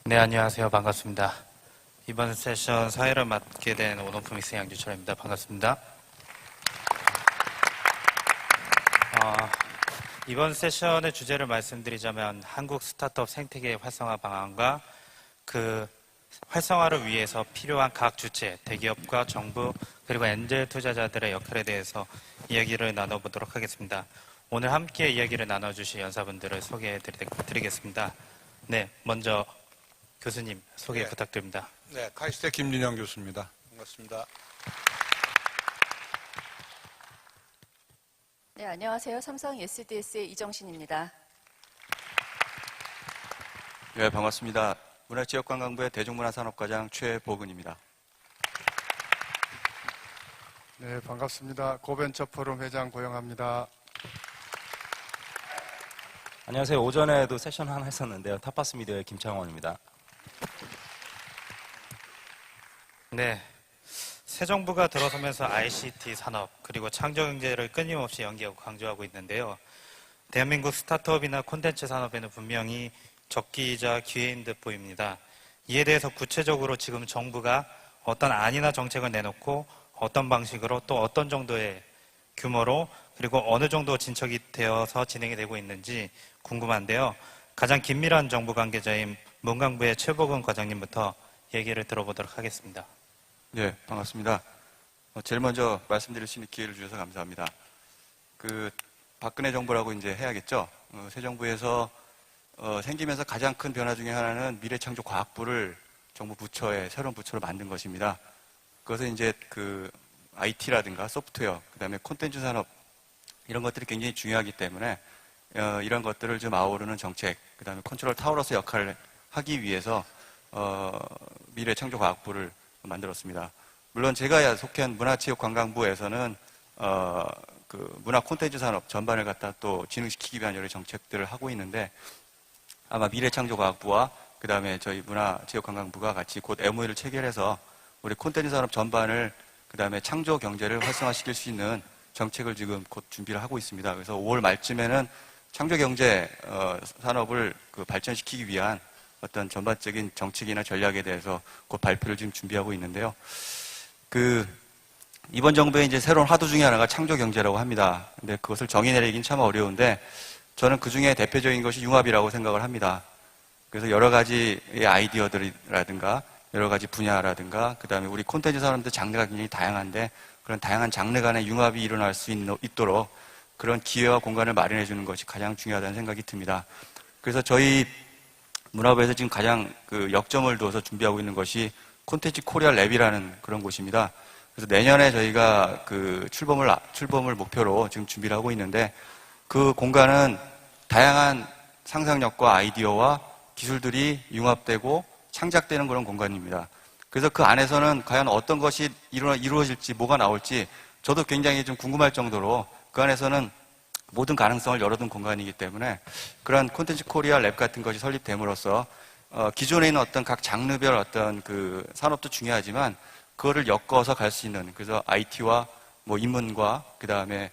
네, 안녕하세요. 반갑습니다. 이번 세션 사회를 맡게 된 오노프믹스 양주철입니다. 반갑습니다. 이번 세션의 주제를 말씀드리자면 한국 스타트업 생태계 활성화 방안과 그 활성화를 위해서 필요한 각 주체, 대기업과 정부 그리고 엔젤 투자자들의 역할에 대해서 이야기를 나눠보도록 하겠습니다. 오늘 함께 이야기를 나눠주실 연사분들을 소개해드리겠습니다. 네, 먼저 교수님 소개 부탁드립니다. 네, 카이스트 김진영 교수입니다. 반갑습니다. 네, 안녕하세요. 삼성 SDS의 이정신입니다. 네, 반갑습니다. 문화지역관광부의 대중문화산업과장 최보근입니다. 네, 반갑습니다. 고벤처포럼 회장 고영합니다. 안녕하세요. 오전에도 세션 하나 했었는데요. 탑바스 미디어의 김창원입니다. 네, 새 정부가 들어서면서 ICT 산업 그리고 창조경제를 끊임없이 연기하고 강조하고 있는데요. 대한민국 스타트업이나 콘텐츠 산업에는 분명히 적기이자 기회인 듯 보입니다. 이에 대해서 구체적으로 지금 정부가 어떤 안이나 정책을 내놓고 어떤 방식으로 또 어떤 정도의 규모로 그리고 어느 정도 진척이 되어서 진행이 되고 있는지 궁금한데요. 가장 긴밀한 정부 관계자인 문광부의 최보근 과장님부터 얘기를 들어보도록 하겠습니다. 네, 반갑습니다. 제일 먼저 말씀드릴 수 있는 기회를 주셔서 감사합니다. 박근혜 정부라고 이제 해야겠죠. 새 정부에서 생기면서 가장 큰 변화 중에 하나는 미래창조과학부를 정부 부처에 새로운 부처로 만든 것입니다. 그것은 이제 IT라든가 소프트웨어, 그다음에 콘텐츠 산업 이런 것들이 굉장히 중요하기 때문에 이런 것들을 좀 아우르는 정책, 그다음에 컨트롤 타워로서 역할을 하기 위해서 미래창조과학부를 만들었습니다. 물론 제가 속한 문화체육관광부에서는 문화 콘텐츠 산업 전반을 갖다 또 진흥시키기 위한 여러 정책들을 하고 있는데 아마 미래창조과학부와 그 다음에 저희 문화체육관광부가 같이 곧 MOU를 체결해서 우리 콘텐츠 산업 전반을 그 다음에 창조 경제를 활성화시킬 수 있는 정책을 지금 곧 준비를 하고 있습니다. 그래서 5월 말쯤에는 창조 경제 산업을 발전시키기 위한 어떤 전반적인 정책이나 전략에 대해서 곧 발표를 지금 준비하고 있는데요. 이번 정부의 이제 새로운 화두 중에 하나가 창조 경제라고 합니다. 근데 그것을 정의 내리긴 참 어려운데 저는 그 중에 대표적인 것이 융합이라고 생각을 합니다. 그래서 여러 가지 아이디어들이라든가 여러 가지 분야라든가 그 다음에 우리 콘텐츠 산업도 장르가 굉장히 다양한데 그런 다양한 장르 간의 융합이 일어날 수 있도록 그런 기회와 공간을 마련해 주는 것이 가장 중요하다는 생각이 듭니다. 그래서 저희 문화부에서 지금 가장 역점을 두어서 준비하고 있는 것이 콘텐츠 코리아 랩이라는 그런 곳입니다. 그래서 내년에 저희가 출범을 목표로 지금 준비를 하고 있는데 그 공간은 다양한 상상력과 아이디어와 기술들이 융합되고 창작되는 그런 공간입니다. 그래서 그 안에서는 과연 어떤 것이 이루어질지 뭐가 나올지 저도 굉장히 좀 궁금할 정도로 그 안에서는 모든 가능성을 열어둔 공간이기 때문에 그런 콘텐츠 코리아 랩 같은 것이 설립됨으로써 기존에 있는 어떤 각 장르별 어떤 산업도 중요하지만 그거를 엮어서 갈 수 있는 그래서 IT와 인문과 그 다음에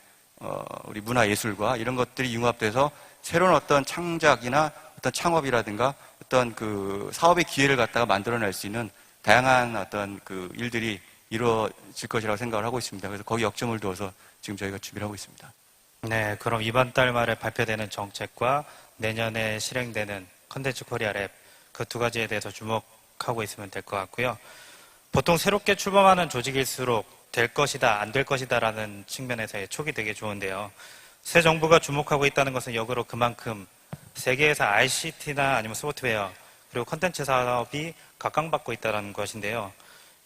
우리 문화예술과 이런 것들이 융합돼서 새로운 어떤 창작이나 어떤 창업이라든가 어떤 사업의 기회를 갖다가 만들어낼 수 있는 다양한 어떤 일들이 이루어질 것이라고 생각을 하고 있습니다. 그래서 거기 역점을 두어서 지금 저희가 준비를 하고 있습니다. 네, 그럼 이번 달 말에 발표되는 정책과 내년에 실행되는 컨텐츠 코리아 랩 그 두 가지에 대해서 주목하고 있으면 될 것 같고요. 보통 새롭게 출범하는 조직일수록 될 것이다, 안 될 것이다 라는 측면에서의 촉이 되게 좋은데요. 새 정부가 주목하고 있다는 것은 역으로 그만큼 세계에서 ICT나 아니면 소프트웨어 그리고 컨텐츠 산업이 각광받고 있다는 것인데요.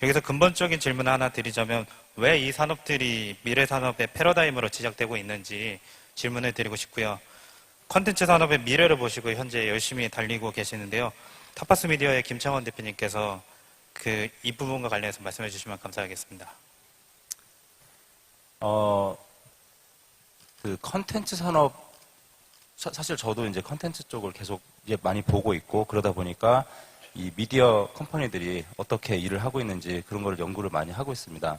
여기서 근본적인 질문 하나 드리자면 왜 이 산업들이 미래 산업의 패러다임으로 지적되고 있는지 질문을 드리고 싶고요. 컨텐츠 산업의 미래를 보시고 현재 열심히 달리고 계시는데요. 탑바스 미디어의 김창원 대표님께서 이 부분과 관련해서 말씀해 주시면 감사하겠습니다. 컨텐츠 산업 사실 저도 이제 컨텐츠 쪽을 계속 이제 많이 보고 있고 그러다 보니까 이 미디어 컴퍼니들이 어떻게 일을 하고 있는지 그런 걸 연구를 많이 하고 있습니다.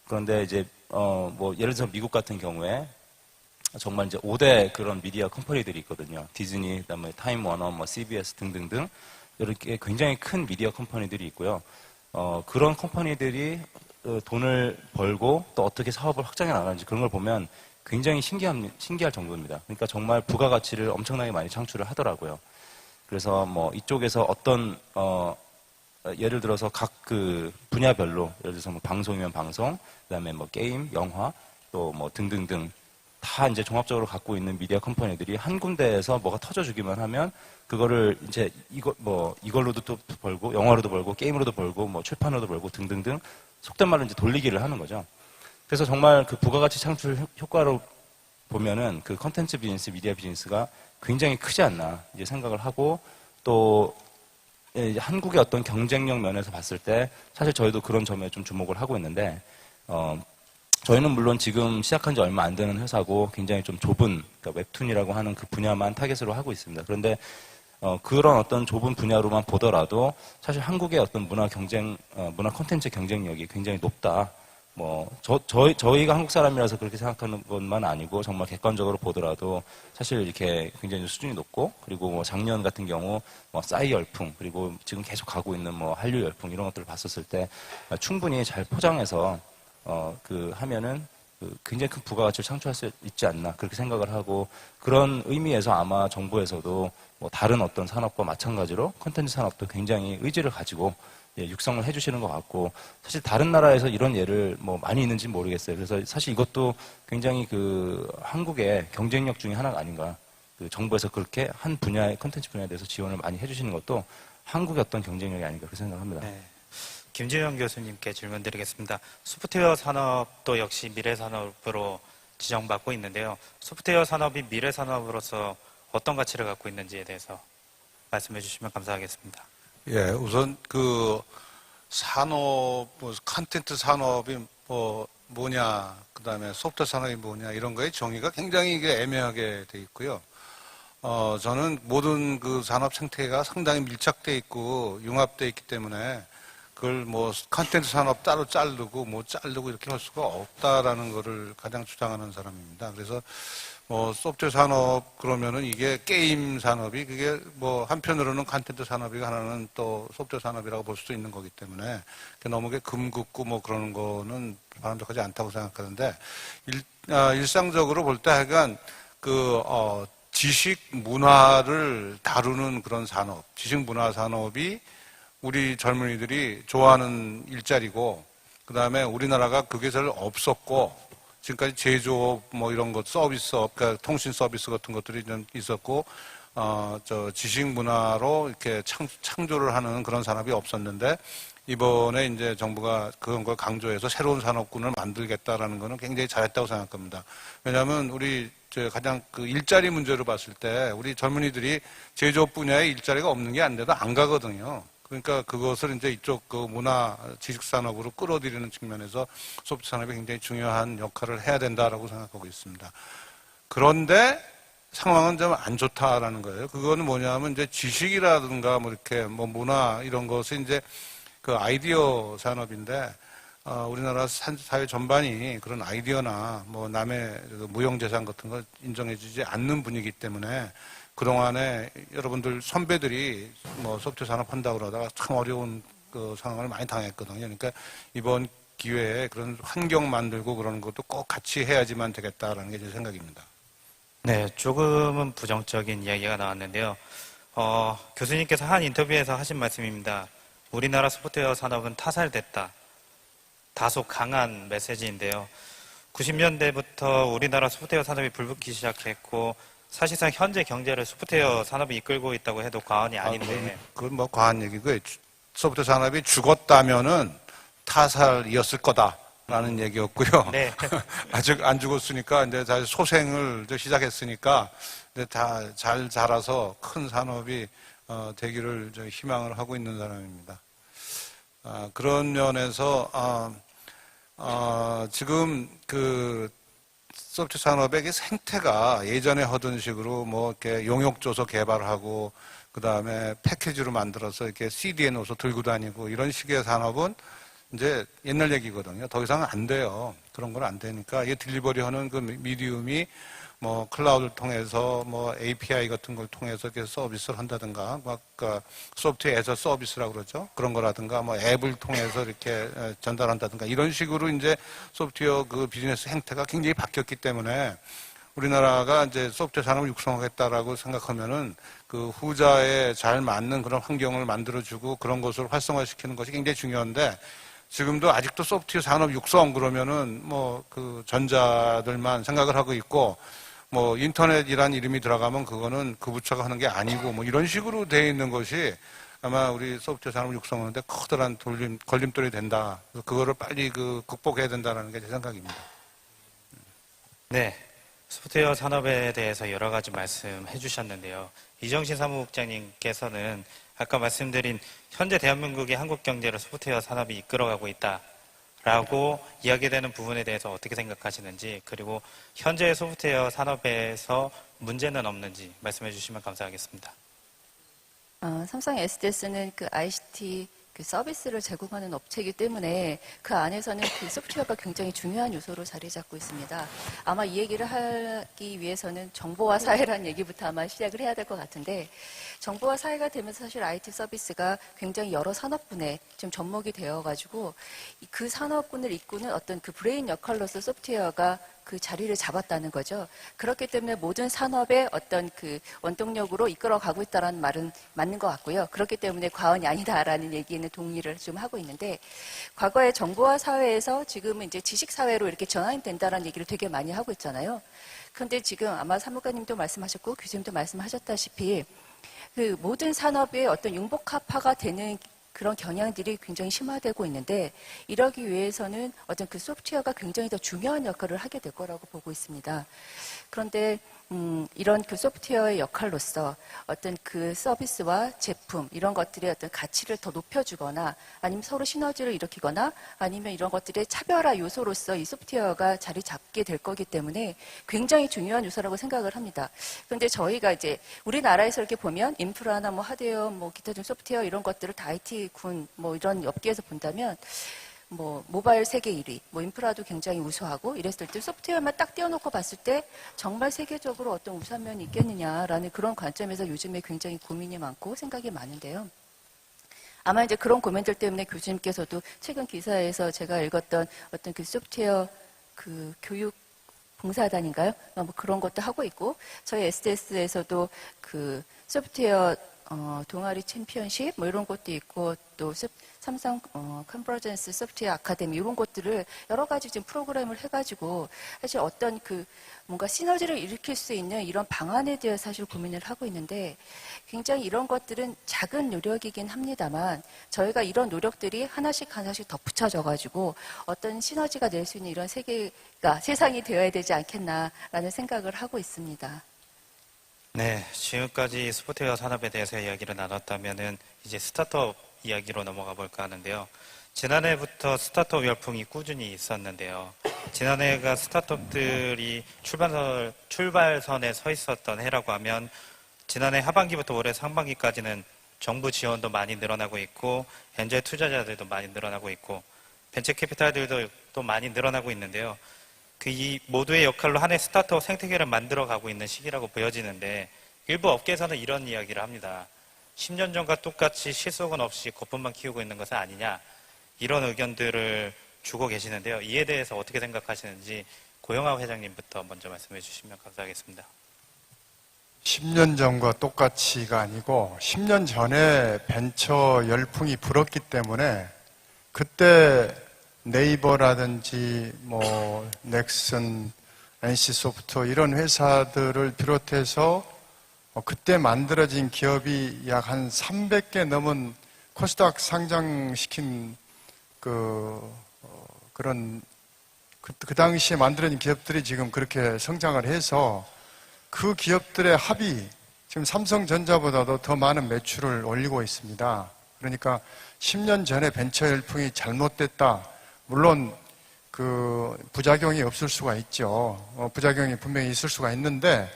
그런데 이제 예를 들어서 미국 같은 경우에 정말 이제 5대 그런 미디어 컴퍼니들이 있거든요. 디즈니, 그다음에 타임 워너, CBS 등등등. 이렇게 굉장히 큰 미디어 컴퍼니들이 있고요. 그런 컴퍼니들이 돈을 벌고 또 어떻게 사업을 확장해 나가는지 그런 걸 보면 굉장히 신기할 정도입니다. 그러니까 정말 부가가치를 엄청나게 많이 창출을 하더라고요. 그래서 뭐 이쪽에서 어떤 예를 들어서 각 그 분야별로 예를 들어서 뭐 방송이면 방송, 그다음에 뭐 게임, 영화, 또 뭐 등등등 다 이제 종합적으로 갖고 있는 미디어 컴퍼니들이 한 군데에서 뭐가 터져주기만 하면 그거를 이제 이걸로도 또 벌고 영화로도 벌고 게임으로도 벌고 뭐 출판으로도 벌고 등등등 속된 말로 이제 돌리기를 하는 거죠. 그래서 정말 그 부가가치 창출 효과로 보면은 그 컨텐츠 비즈니스, 미디어 비즈니스가 굉장히 크지 않나 이제 생각을 하고 또 한국의 어떤 경쟁력 면에서 봤을 때 사실 저희도 그런 점에 좀 주목을 하고 있는데 저희는 물론 지금 시작한 지 얼마 안 되는 회사고 굉장히 좀 좁은 그러니까 웹툰이라고 하는 그 분야만 타겟으로 하고 있습니다. 그런데 그런 어떤 좁은 분야로만 보더라도 사실 한국의 어떤 문화 콘텐츠 경쟁력이 굉장히 높다. 저희가 한국 사람이라서 그렇게 생각하는 것만 아니고 정말 객관적으로 보더라도 사실 이렇게 굉장히 수준이 높고 그리고 뭐 작년 같은 경우 뭐 싸이 열풍 그리고 지금 계속 가고 있는 뭐 한류 열풍 이런 것들을 봤었을 때 충분히 잘 포장해서 하면은 굉장히 큰 부가가치를 창출할 수 있지 않나 그렇게 생각을 하고 그런 의미에서 아마 정부에서도 뭐 다른 어떤 산업과 마찬가지로 콘텐츠 산업도 굉장히 의지를 가지고 육성을 해주시는 것 같고 사실 다른 나라에서 이런 예를 뭐 많이 있는지 모르겠어요. 그래서 사실 이것도 굉장히 그 한국의 경쟁력 중에 하나가 아닌가. 그 정부에서 그렇게 한 분야의 콘텐츠 분야에 대해서 지원을 많이 해주시는 것도 한국의 어떤 경쟁력이 아닌가 그렇게 생각합니다. 네. 김진영 교수님께 질문 드리겠습니다. 소프트웨어 산업도 역시 미래 산업으로 지정받고 있는데요. 소프트웨어 산업이 미래 산업으로서 어떤 가치를 갖고 있는지에 대해서 말씀해 주시면 감사하겠습니다. 예, 우선 그 산업, 컨텐츠 산업이 뭐냐, 그 다음에 소프트웨어 산업이 뭐냐, 이런 거의 정의가 굉장히 이게 애매하게 돼 있고요. 저는 모든 그 산업 생태계가 상당히 밀착돼 있고 융합돼 있기 때문에 그걸 뭐 컨텐츠 산업 따로 자르고 이렇게 할 수가 없다라는 거를 가장 주장하는 사람입니다. 그래서 뭐 소프트웨어 산업 그러면은 이게 게임 산업이 그게 뭐 한편으로는 컨텐츠 산업이 하나는 또 소프트웨어 산업이라고 볼 수도 있는 거기 때문에 너무 금긋고 뭐 그러는 거는 바람직하지 않다고 생각하는데 일상적으로 볼 때 하여간 지식 문화를 다루는 그런 산업, 지식 문화 산업이 우리 젊은이들이 좋아하는 일자리고 그 다음에 우리나라가 그게 잘 없었고 지금까지 제조업 뭐 이런 것 서비스업, 그러니까 통신 서비스 같은 것들이 좀 있었고, 지식 문화로 이렇게 창조를 하는 그런 산업이 없었는데, 이번에 이제 정부가 그런 걸 강조해서 새로운 산업군을 만들겠다라는 거는 굉장히 잘했다고 생각합니다. 왜냐하면 우리 가장 그 일자리 문제로 봤을 때 우리 젊은이들이 제조업 분야에 일자리가 없는 게 안 돼도 안 가거든요. 그러니까 그것을 이제 이쪽 그 문화 지식 산업으로 끌어들이는 측면에서 소프트 산업이 굉장히 중요한 역할을 해야 된다라고 생각하고 있습니다. 그런데 상황은 좀 안 좋다라는 거예요. 그거는 뭐냐면 이제 지식이라든가 뭐 이렇게 뭐 문화 이런 것이 이제 그 아이디어 산업인데 우리나라 사회 전반이 그런 아이디어나 뭐 남의 무형재산 같은 걸 인정해주지 않는 분위기 때문에 그동안에 여러분들 선배들이 뭐 소프트웨어 산업 한다고 그러다가 참 어려운 그 상황을 많이 당했거든요. 그러니까 이번 기회에 그런 환경 만들고 그러는 것도 꼭 같이 해야지만 되겠다라는 게 제 생각입니다. 네, 조금은 부정적인 이야기가 나왔는데요. 교수님께서 한 인터뷰에서 하신 말씀입니다. 우리나라 소프트웨어 산업은 타살됐다. 다소 강한 메시지인데요. 90년대부터 우리나라 소프트웨어 산업이 불붙기 시작했고 사실상 현재 경제를 소프트웨어 산업이 이끌고 있다고 해도 과언이 아닌데. 그건 뭐 과한 얘기고요. 소프트웨어 산업이 죽었다면은 타살이었을 거다라는 얘기였고요. 네. 아직 안 죽었으니까 이제 다시 소생을 이제 시작했으니까 이제 다 잘 자라서 큰 산업이 되기를 희망을 하고 있는 사람입니다. 그런 면에서 지금 그 소프트 산업의 생태가 예전에 하던 식으로 뭐 이렇게 용역 줘서 개발하고 그 다음에 패키지로 만들어서 이렇게 CD에 넣어서 들고 다니고 이런 식의 산업은 이제 옛날 얘기거든요. 더 이상은 안 돼요. 그런 건 안 되니까 이 딜리버리 하는 그 미디움이 뭐 클라우드를 통해서 뭐 API 같은 걸 통해서 이렇게 서비스를 한다든가, 그 소프트웨어 에서 서비스라고 그러죠. 그런 거라든가, 뭐 앱을 통해서 이렇게 전달한다든가, 이런 식으로 이제 소프트웨어 그 비즈니스 행태가 굉장히 바뀌었기 때문에 우리나라가 이제 소프트웨어 산업을 육성하겠다라고 생각하면은 그 후자에 잘 맞는 그런 환경을 만들어주고 그런 것을 활성화시키는 것이 굉장히 중요한데, 지금도 아직도 소프트웨어 산업 육성 그러면은 뭐 그 전자들만 생각을 하고 있고, 뭐 인터넷이란 이름이 들어가면 그거는 그 부처가 하는 게 아니고, 뭐 이런 식으로 되어 있는 것이 아마 우리 소프트웨어 산업 육성하는데 커다란 걸림돌이 된다. 그래서 그거를 빨리 극복해야 된다는 게 제 생각입니다. 네. 소프트웨어 산업에 대해서 여러 가지 말씀해 주셨는데요. 이정신 사무국장님께서는 아까 말씀드린 현재 대한민국의 한국 경제를 소프트웨어 산업이 이끌어가고 있다라고 이야기되는 부분에 대해서 어떻게 생각하시는지, 그리고 현재 소프트웨어 산업에서 문제는 없는지 말씀해 주시면 감사하겠습니다. 삼성 SDS는 그 ICT 그 서비스를 제공하는 업체이기 때문에 그 안에서는 그 소프트웨어가 굉장히 중요한 요소로 자리 잡고 있습니다. 아마 이 얘기를 하기 위해서는 정보화 사회라는 얘기부터 아마 시작을 해야 될 것 같은데, 정보화 사회가 되면서 사실 IT 서비스가 굉장히 여러 산업군에 좀 접목이 되어가지고 그 산업군을 이끄는 어떤 그 브레인 역할로서 소프트웨어가 그 자리를 잡았다는 거죠. 그렇기 때문에 모든 산업의 어떤 그 원동력으로 이끌어가고 있다는 말은 맞는 것 같고요. 그렇기 때문에 과언이 아니다라는 얘기는 동의를 좀 하고 있는데, 과거의 정보화 사회에서 지금은 이제 지식 사회로 이렇게 전환이 된다라는 얘기를 되게 많이 하고 있잖아요. 그런데 지금 아마 사무관님도 말씀하셨고 교수님도 말씀하셨다시피 그 모든 산업의 어떤 융복합화가 되는 그런 경향들이 굉장히 심화되고 있는데, 이러기 위해서는 어떤 그 소프트웨어가 굉장히 더 중요한 역할을 하게 될 거라고 보고 있습니다. 그런데 이런 그 소프트웨어의 역할로서 어떤 그 서비스와 제품 이런 것들의 어떤 가치를 더 높여주거나, 아니면 서로 시너지를 일으키거나, 아니면 이런 것들의 차별화 요소로서 이 소프트웨어가 자리 잡게 될 거기 때문에 굉장히 중요한 요소라고 생각을 합니다. 그런데 저희가 이제 우리나라에서 이렇게 보면 인프라나 뭐 하드웨어, 뭐 기타 등 소프트웨어 이런 것들을 다 IT 군 뭐 이런 업계에서 본다면 뭐 모바일 세계 1위, 뭐 인프라도 굉장히 우수하고 이랬을 때 소프트웨어만 딱 띄워놓고 봤을 때 정말 세계적으로 어떤 우수한 면이 있겠느냐라는 그런 관점에서 요즘에 굉장히 고민이 많고 생각이 많은데요. 아마 이제 그런 고민들 때문에 교수님께서도 최근 기사에서 제가 읽었던 어떤 그 소프트웨어 그 교육 봉사단인가요? 뭐 그런 것도 하고 있고, 저희 SDS에서도 그 소프트웨어 동아리 챔피언십 뭐 이런 것도 있고, 또 삼성 컨버전스 소프트웨어 아카데미 이런 것들을 여러 가지 지금 프로그램을 해가지고 사실 어떤 그 뭔가 시너지를 일으킬 수 있는 이런 방안에 대해 사실 고민을 하고 있는데, 굉장히 이런 것들은 작은 노력이긴 합니다만 저희가 이런 노력들이 하나씩 덧붙여져가지고 어떤 시너지가 낼 수 있는 이런 세상이 되어야 되지 않겠나라는 생각을 하고 있습니다. 네, 지금까지 소프트웨어 산업에 대해서 이야기를 나눴다면은 이제 스타트업 이야기로 넘어가 볼까 하는데요. 지난해부터 스타트업 열풍이 꾸준히 있었는데요. 지난해가 스타트업들이 출발선에 서 있었던 해라고 하면, 지난해 하반기부터 올해 상반기까지는 정부 지원도 많이 늘어나고 있고, 엔젤 투자자들도 많이 늘어나고 있고, 벤처 캐피탈들도 또 많이 늘어나고 있는데요. 이 모두의 역할로 한 해 스타트업 생태계를 만들어가고 있는 시기라고 보여지는데, 일부 업계에서는 이런 이야기를 합니다. 10년 전과 똑같이 실속은 없이 거품만 키우고 있는 것은 아니냐, 이런 의견들을 주고 계시는데요. 이에 대해서 어떻게 생각하시는지 고영하 회장님부터 먼저 말씀해 주시면 감사하겠습니다. 10년 전과 똑같이가 아니고 10년 전에 벤처 열풍이 불었기 때문에 그때 네이버라든지 뭐 넥슨, NC소프트 이런 회사들을 비롯해서 그때 만들어진 기업이 약 한 300개 넘은 코스닥 상장시킨 그런 그 당시에 만들어진 기업들이 지금 그렇게 성장을 해서 그 기업들의 합이 지금 삼성전자보다도 더 많은 매출을 올리고 있습니다. 그러니까 10년 전에 벤처 열풍이 잘못됐다. 물론 그 부작용이 없을 수가 있죠. 부작용이 분명히 있을 수가 있는데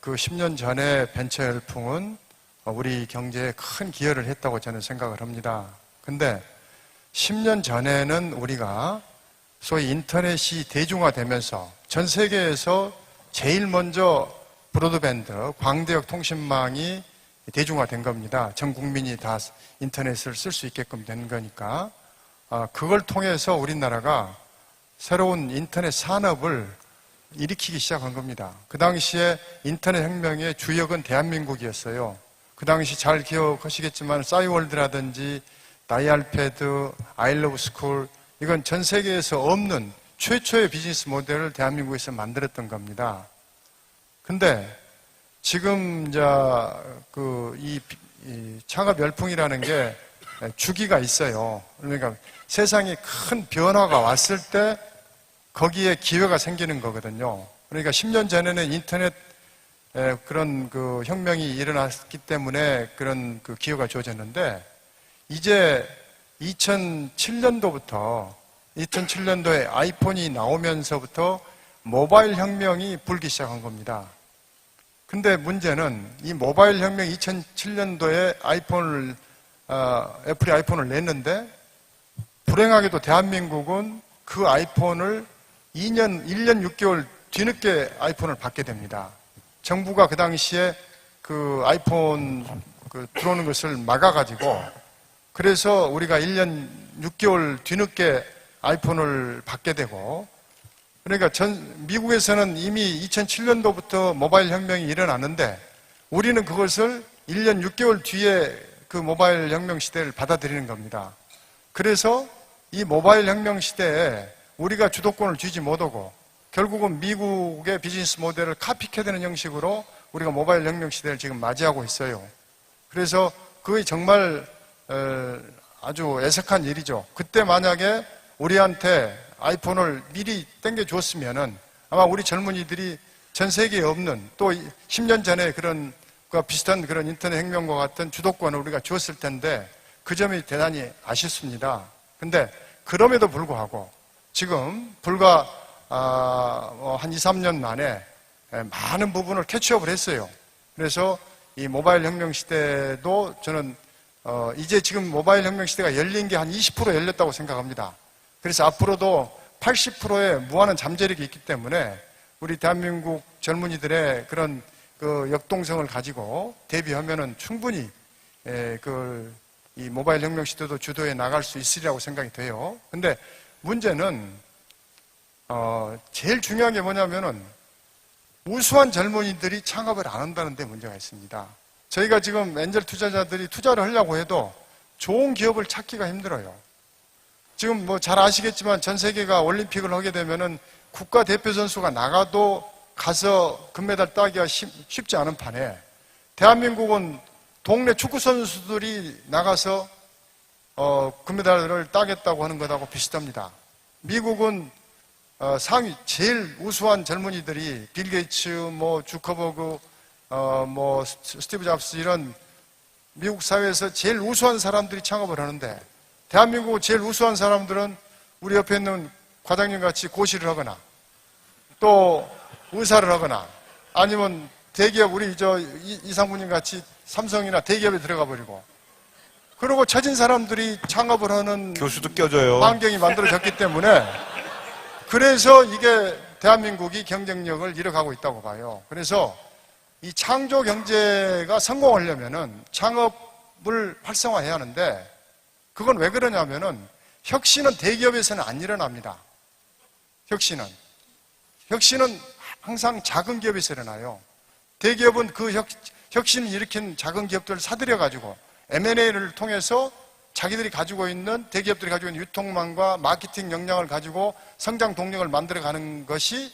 그 10년 전에 벤처 열풍은 우리 경제에 큰 기여를 했다고 저는 생각을 합니다. 근데 10년 전에는 우리가 소위 인터넷이 대중화되면서 전 세계에서 제일 먼저 브로드밴드, 광대역 통신망이 대중화된 겁니다. 전 국민이 다 인터넷을 쓸 수 있게끔 된 거니까. 그걸 통해서 우리나라가 새로운 인터넷 산업을 일으키기 시작한 겁니다. 그 당시에 인터넷 혁명의 주역은 대한민국이었어요. 그 당시 잘 기억하시겠지만 싸이월드라든지 다이알패드, 아이러브스쿨 이건 전 세계에서 없는 최초의 비즈니스 모델을 대한민국에서 만들었던 겁니다. 근데 지금 이제 이 창업 열풍이라는 게 주기가 있어요. 그러니까 세상에 큰 변화가 왔을 때 거기에 기회가 생기는 거거든요. 그러니까 10년 전에는 인터넷 그런 그 혁명이 일어났기 때문에 그런 그 기회가 주어졌는데 이제 2007년도에 아이폰이 나오면서부터 모바일 혁명이 불기 시작한 겁니다. 근데 문제는 이 모바일 혁명 2007년도에 애플이 아이폰을 냈는데 불행하게도 대한민국은 그 아이폰을 1년 6개월 뒤늦게 아이폰을 받게 됩니다. 정부가 그 당시에 그 아이폰 들어오는 것을 막아가지고 그래서 우리가 1년 6개월 뒤늦게 아이폰을 받게 되고 그러니까 미국에서는 이미 2007년도부터 모바일 혁명이 일어났는데 우리는 그것을 1년 6개월 뒤에 그 모바일 혁명 시대를 받아들이는 겁니다. 그래서 이 모바일 혁명 시대에 우리가 주도권을 쥐지 못하고 결국은 미국의 비즈니스 모델을 카피해되는 형식으로 우리가 모바일 혁명 시대를 지금 맞이하고 있어요. 그래서 그게 정말 아주 애석한 일이죠. 그때 만약에 우리한테 아이폰을 미리 땡겨줬으면은 아마 우리 젊은이들이 전 세계에 없는 또 10년 전에 그런 비슷한 그런 인터넷 혁명과 같은 주도권을 우리가 줬을 텐데 그 점이 대단히 아쉽습니다. 근데 그럼에도 불구하고 지금 불과 한 2, 3년 만에 많은 부분을 캐치업을 했어요. 그래서 이 모바일 혁명 시대도 저는 이제 지금 모바일 혁명 시대가 열린 게 한 20% 열렸다고 생각합니다. 그래서 앞으로도 80%의 무한한 잠재력이 있기 때문에 우리 대한민국 젊은이들의 그런 그 역동성을 가지고 대비하면은 충분히 이 모바일 혁명 시대도 주도해 나갈 수 있으리라고 생각이 돼요. 근데 문제는 제일 중요한 게 뭐냐면은 우수한 젊은이들이 창업을 안 한다는 데 문제가 있습니다. 저희가 지금 엔젤 투자자들이 투자를 하려고 해도 좋은 기업을 찾기가 힘들어요. 지금 뭐 잘 아시겠지만 전 세계가 올림픽을 하게 되면은 국가 대표 선수가 나가도 가서 금메달 따기가 쉽지 않은 판에 대한민국은 동네 축구 선수들이 나가서 금메달을 따겠다고 하는 것하고 비슷합니다. 미국은 상위 제일 우수한 젊은이들이 빌 게이츠, 뭐 주커버그, 뭐 스티브 잡스 이런 미국 사회에서 제일 우수한 사람들이 창업을 하는데 대한민국 제일 우수한 사람들은 우리 옆에 있는 과장님 같이 고시를 하거나 또 의사를 하거나 아니면 대기업 우리 이상부님 같이 삼성이나 대기업에 들어가 버리고 그리고 처진 사람들이 창업을 하는 교수도 껴줘요. 환경이 만들어졌기 때문에 그래서 이게 대한민국이 경쟁력을 잃어가고 있다고 봐요. 그래서 이 창조 경제가 성공하려면은 창업을 활성화해야 하는데 그건 왜 그러냐면은 혁신은 대기업에서는 안 일어납니다. 혁신은 항상 작은 기업에서 일어나요. 대기업은 그 혁신을 일으킨 작은 기업들을 사들여가지고 M&A를 통해서 자기들이 가지고 있는 대기업들이 가지고 있는 유통망과 마케팅 역량을 가지고 성장 동력을 만들어가는 것이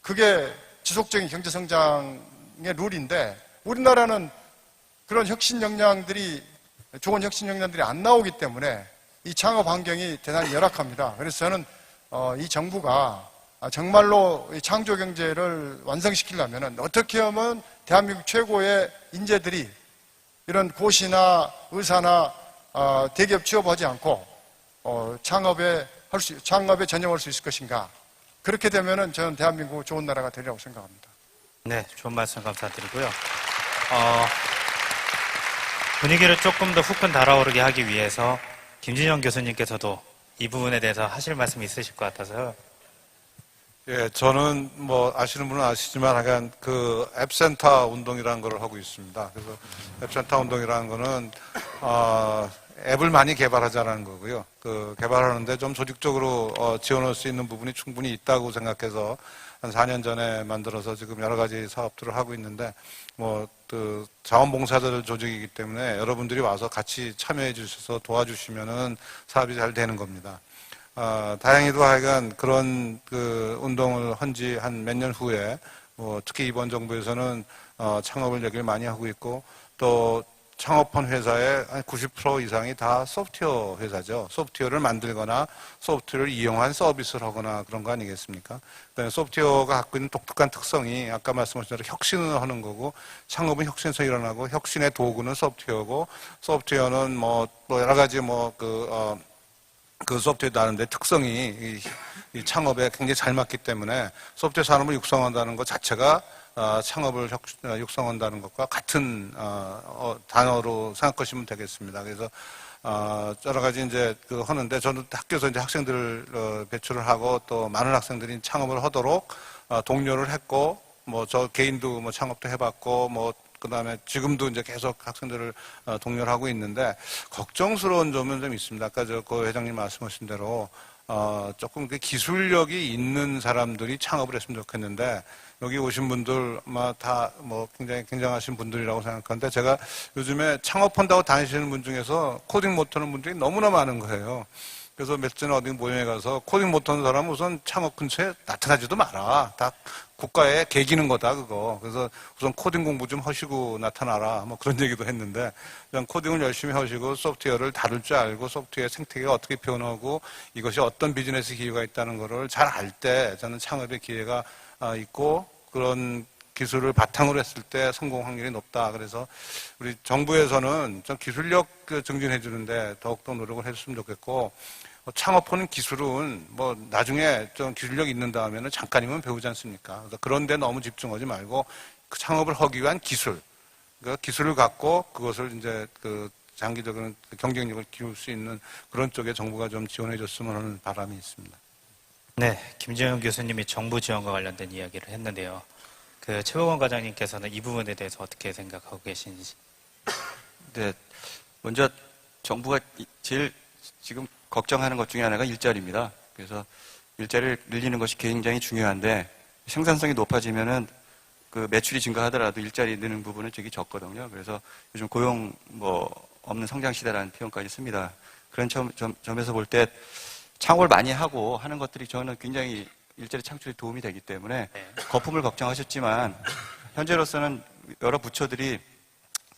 그게 지속적인 경제성장의 룰인데 우리나라는 그런 혁신 역량들이 좋은 혁신 역량들이 안 나오기 때문에 이 창업 환경이 대단히 열악합니다. 그래서 저는 이 정부가 정말로 이 창조 경제를 완성시키려면 어떻게 하면 대한민국 최고의 인재들이 이런 고시나 의사나 대기업 취업하지 않고 창업에 전념할 수 있을 것인가? 그렇게 되면은 저는 대한민국 좋은 나라가 되리라고 생각합니다. 네, 좋은 말씀 감사드리고요. 분위기를 조금 더 후끈 달아오르게 하기 위해서 김진영 교수님께서도 이 부분에 대해서 하실 말씀이 있으실 것 같아서요. 예, 저는 뭐 아시는 분은 아시지만 하여간 그 앱센터 운동이라는 걸 하고 있습니다. 그래서 앱센터 운동이라는 거는 앱을 많이 개발하자라는 거고요. 그 개발하는데 좀 조직적으로 지원할 수 있는 부분이 충분히 있다고 생각해서 한 4년 전에 만들어서 지금 여러 가지 사업들을 하고 있는데 뭐 그 자원봉사자들 조직이기 때문에 여러분들이 와서 같이 참여해 주셔서 도와주시면은 사업이 잘 되는 겁니다. 다행히도 하여간 그런 그 운동을 한 지 한 몇 년 후에 뭐 특히 이번 정부에서는 창업을 얘기를 많이 하고 있고 또 창업한 회사의 한 90% 이상이 다 소프트웨어 회사죠. 소프트웨어를 만들거나 소프트웨어를 이용한 서비스를 하거나 그런 거 아니겠습니까? 그다음에 소프트웨어가 갖고 있는 독특한 특성이 아까 말씀하신 대로 혁신을 하는 거고 창업은 혁신에서 일어나고 혁신의 도구는 소프트웨어고 소프트웨어는 뭐 여러 가지 그 소프트웨어 나는데 특성이 이 창업에 굉장히 잘 맞기 때문에 소프트웨어 산업을 육성한다는 것 자체가 창업을 육성한다는 것과 같은 단어로 생각하시면 되겠습니다. 그래서 여러 가지 이제 그 하는데 저는 학교에서 이제 학생들을 배출을 하고 또 많은 학생들이 창업을 하도록 독려를 했고 뭐 저 개인도 뭐 창업도 해봤고 뭐 그다음에 지금도 이제 계속 학생들을 독려를 하고 있는데 걱정스러운 점은 좀 있습니다. 아까 그 회장님 말씀하신 대로 조금 그 기술력이 있는 사람들이 창업을 했으면 좋겠는데 여기 오신 분들 아마 다 뭐 굉장히 굉장하신 분들이라고 생각하는데 제가 요즘에 창업한다고 다니시는 분 중에서 코딩 못하는 분들이 너무나 많은 거예요. 그래서 몇 전에 어디 모임에 가서 코딩 못하는 사람은 우선 창업 근처에 나타나지도 마라. 다 국가에 개기는 거다 그거. 그래서 우선 코딩 공부 좀 하시고 나타나라. 뭐 그런 얘기도 했는데 그냥 코딩을 열심히 하시고 소프트웨어를 다룰 줄 알고 소프트웨어 생태계가 어떻게 변하고 이것이 어떤 비즈니스 기회가 있다는 거를 잘 알 때 저는 창업의 기회가 있고 그런 기술을 바탕으로 했을 때 성공 확률이 높다. 그래서 우리 정부에서는 좀 기술력 증진해 주는데 더욱더 노력을 해줬으면 좋겠고 창업하는 기술은 뭐 나중에 좀 기술력 있는 다음에는 잠깐이면 배우지 않습니까? 그래서 그런데 너무 집중하지 말고 그 창업을 하기 위한 기술, 그 기술을 갖고 그것을 이제 그 장기적인 경쟁력을 키울 수 있는 그런 쪽에 정부가 좀 지원해 줬으면 하는 바람이 있습니다. 네, 김정현 교수님이 정부 지원과 관련된 이야기를 했는데요. 그 최복원 과장님께서는 이 부분에 대해서 어떻게 생각하고 계신지? 네, 먼저 정부가 제일 지금 걱정하는 것 중에 하나가 일자리입니다. 그래서 일자리를 늘리는 것이 굉장히 중요한데 생산성이 높아지면은 그 매출이 증가하더라도 일자리 느는 부분은 되게 적거든요. 그래서 요즘 고용 뭐 없는 성장 시대라는 표현까지 씁니다. 그런 점에서 볼 때 창업을 많이 하고 하는 것들이 저는 굉장히 일자리 창출에 도움이 되기 때문에 거품을 걱정하셨지만 현재로서는 여러 부처들이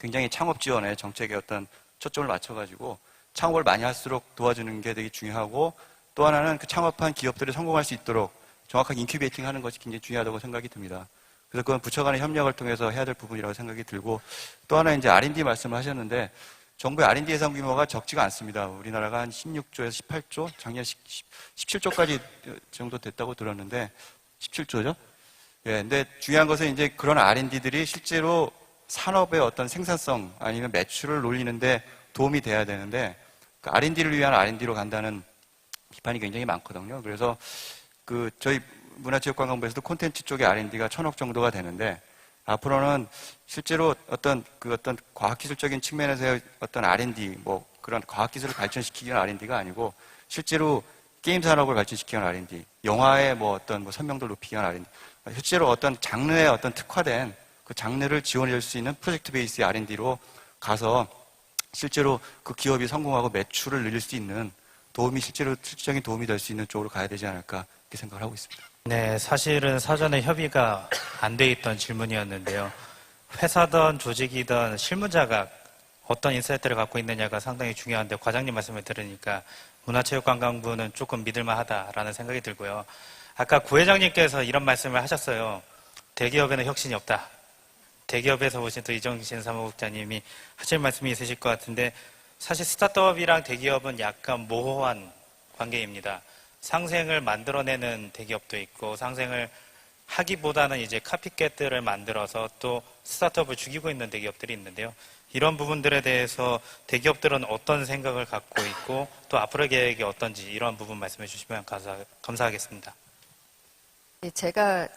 굉장히 창업 지원에 정책에 어떤 초점을 맞춰가지고 창업을 많이 할수록 도와주는 게 되게 중요하고 또 하나는 그 창업한 기업들이 성공할 수 있도록 정확하게 인큐베이팅 하는 것이 굉장히 중요하다고 생각이 듭니다. 그래서 그건 부처 간의 협력을 통해서 해야 될 부분이라고 생각이 들고 또 하나 이제 R&D 말씀을 하셨는데 정부의 R&D 예산 규모가 적지가 않습니다. 우리나라가 한 16조에서 18조, 작년 17조까지 정도 됐다고 들었는데 17조죠? 예, 근데 중요한 것은 이제 그런 R&D들이 실제로 산업의 어떤 생산성 아니면 매출을 올리는데 도움이 돼야 되는데 그 R&D를 위한 R&D로 간다는 비판이 굉장히 많거든요. 그래서 그 저희 문화체육관광부에서도 콘텐츠 쪽의 R&D가 1,000억 정도가 되는데 앞으로는 실제로 어떤 과학기술적인 측면에서의 어떤 R&D, 뭐 그런 과학기술을 발전시키기 위한 R&D가 아니고 실제로 게임 산업을 발전시키는 R&D, 영화의 뭐 어떤 뭐 선명도를 높이기 위한 R&D, 실제로 어떤 장르에 어떤 특화된 그 장르를 지원해 줄 수 있는 프로젝트 베이스의 R&D로 가서 실제로 그 기업이 성공하고 매출을 늘릴 수 있는 도움이 실질적인 도움이 될 수 있는 쪽으로 가야 되지 않을까 이렇게 생각을 하고 있습니다. 네, 사실은 사전에 협의가 안 돼 있던 질문이었는데요. 회사든 조직이든 실무자가 어떤 인사이트를 갖고 있느냐가 상당히 중요한데 과장님 말씀을 들으니까 문화체육관광부는 조금 믿을만하다라는 생각이 들고요. 아까 구 회장님께서 이런 말씀을 하셨어요. 대기업에는 혁신이 없다. 대기업에서 보신 또 이정신 사무국장님이 하실 말씀이 있으실 것 같은데 사실 스타트업이랑 대기업은 약간 모호한 관계입니다. 상생을 만들어내는 대기업도 있고 상생을 하기보다는 이제 카피캣들을 만들어서 또 스타트업을 죽이고 있는 대기업들이 있는데요. 이런 부분들에 대해서 대기업들은 어떤 생각을 갖고 있고 또 앞으로 계획이 어떤지 이런 부분 말씀해 주시면 감사하겠습니다. 네, 제가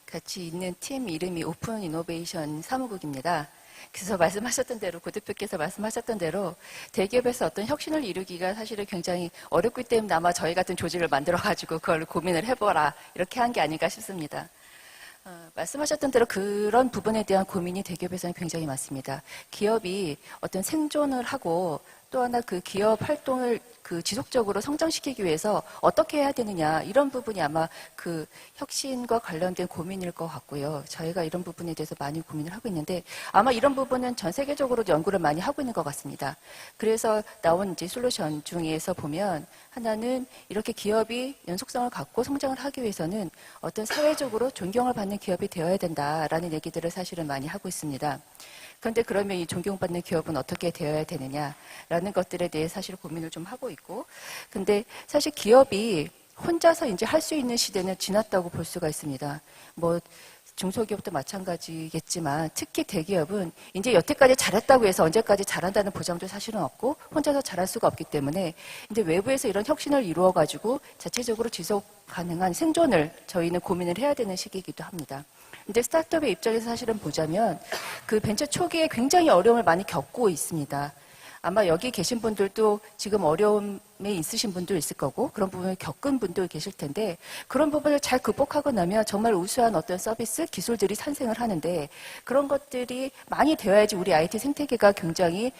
같이 있는 팀 이름이 오픈 이노베이션 사무국입니다. 그래서 말씀하셨던 대로, 고 대표께서 말씀하셨던 대로 대기업에서 어떤 혁신을 이루기가 사실은 굉장히 어렵기 때문에 아마 저희 같은 조직을 만들어가지고 그걸 고민을 해보라 이렇게 한 게 아닌가 싶습니다. 말씀하셨던 대로 그런 부분에 대한 고민이 대기업에서는 굉장히 많습니다. 기업이 어떤 생존을 하고 또 하나 그 기업 활동을 지속적으로 성장시키기 위해서 어떻게 해야 되느냐 이런 부분이 아마 그 혁신과 관련된 고민일 것 같고요. 저희가 이런 부분에 대해서 많이 고민을 하고 있는데 아마 이런 부분은 전 세계적으로 연구를 많이 하고 있는 것 같습니다. 그래서 나온 이제 솔루션 중에서 보면 하나는 이렇게 기업이 연속성을 갖고 성장을 하기 위해서는 어떤 사회적으로 존경을 받는 기업이 되어야 된다라는 얘기들을 사실은 많이 하고 있습니다. 그런데 그러면 이 존경받는 기업은 어떻게 되어야 되느냐라는 것들에 대해 사실 고민을 좀 하고 있고, 근데 사실 기업이 혼자서 이제 할 수 있는 시대는 지났다고 볼 수가 있습니다. 뭐 중소기업도 마찬가지겠지만 특히 대기업은 이제 여태까지 잘했다고 해서 언제까지 잘한다는 보장도 사실은 없고 혼자서 잘할 수가 없기 때문에 이제 외부에서 이런 혁신을 이루어가지고 자체적으로 지속 가능한 생존을 저희는 고민을 해야 되는 시기이기도 합니다. 근데 스타트업의 입장에서 사실은 보자면 그 벤처 초기에 굉장히 어려움을 많이 겪고 있습니다. 아마 여기 계신 분들도 지금 어려움에 있으신 분도 있을 거고 그런 부분을 겪은 분도 계실 텐데 그런 부분을 잘 극복하고 나면 정말 우수한 어떤 서비스, 기술들이 탄생을 하는데 그런 것들이 많이 되어야지 우리 IT 생태계가 굉장히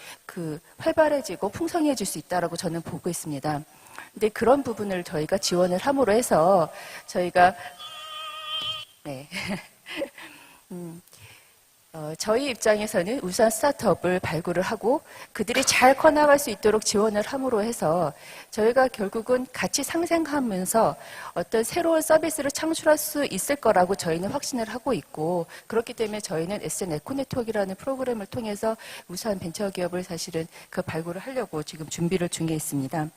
활발해지고 풍성해질 수 있다라고 저는 보고 있습니다. 근데 그런 부분을 저희가 지원을 함으로 해서 저희가 네. 저희 입장에서는 우수한 스타트업을 발굴을 하고 그들이 잘 커나갈 수 있도록 지원을 함으로 해서 저희가 결국은 같이 상생하면서 어떤 새로운 서비스를 창출할 수 있을 거라고 저희는 확신을 하고 있고 그렇기 때문에 저희는 SN 에코네트워크라는 프로그램을 통해서 우수한 벤처기업을 사실은 발굴을 하려고 지금 준비를 중에 있습니다.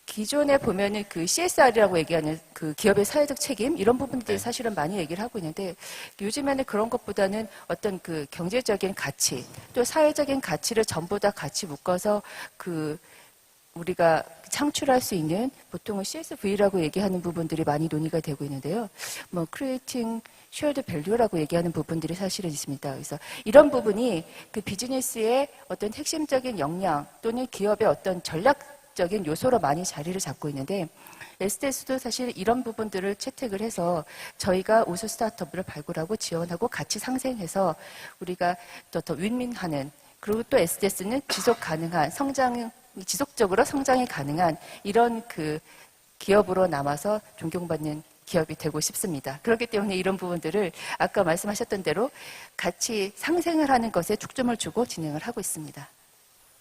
기존에 보면은 CSR이라고 얘기하는 기업의 사회적 책임 이런 부분들이 사실은 많이 얘기를 하고 있는데 요즘에는 그런 것보다는 어떤 경제적인 가치 또 사회적인 가치를 전부 다 같이 묶어서 우리가 창출할 수 있는 보통은 CSV라고 얘기하는 부분들이 많이 논의가 되고 있는데요. 뭐 Creating Shared Value라고 얘기하는 부분들이 사실은 있습니다. 그래서 이런 부분이 비즈니스의 어떤 핵심적인 역량 또는 기업의 어떤 전략적인 요소로 많이 자리를 잡고 있는데 SDS도 사실 이런 부분들을 채택을 해서 저희가 우수 스타트업을 발굴하고 지원하고 같이 상생해서 우리가 더 윈윈하는 그리고 또 SDS는 지속 가능한 지속적으로 성장이 가능한 이런 기업으로 남아서 존경받는 기업이 되고 싶습니다. 그렇기 때문에 이런 부분들을 아까 말씀하셨던 대로 같이 상생을 하는 것에 축점을 주고 진행을 하고 있습니다.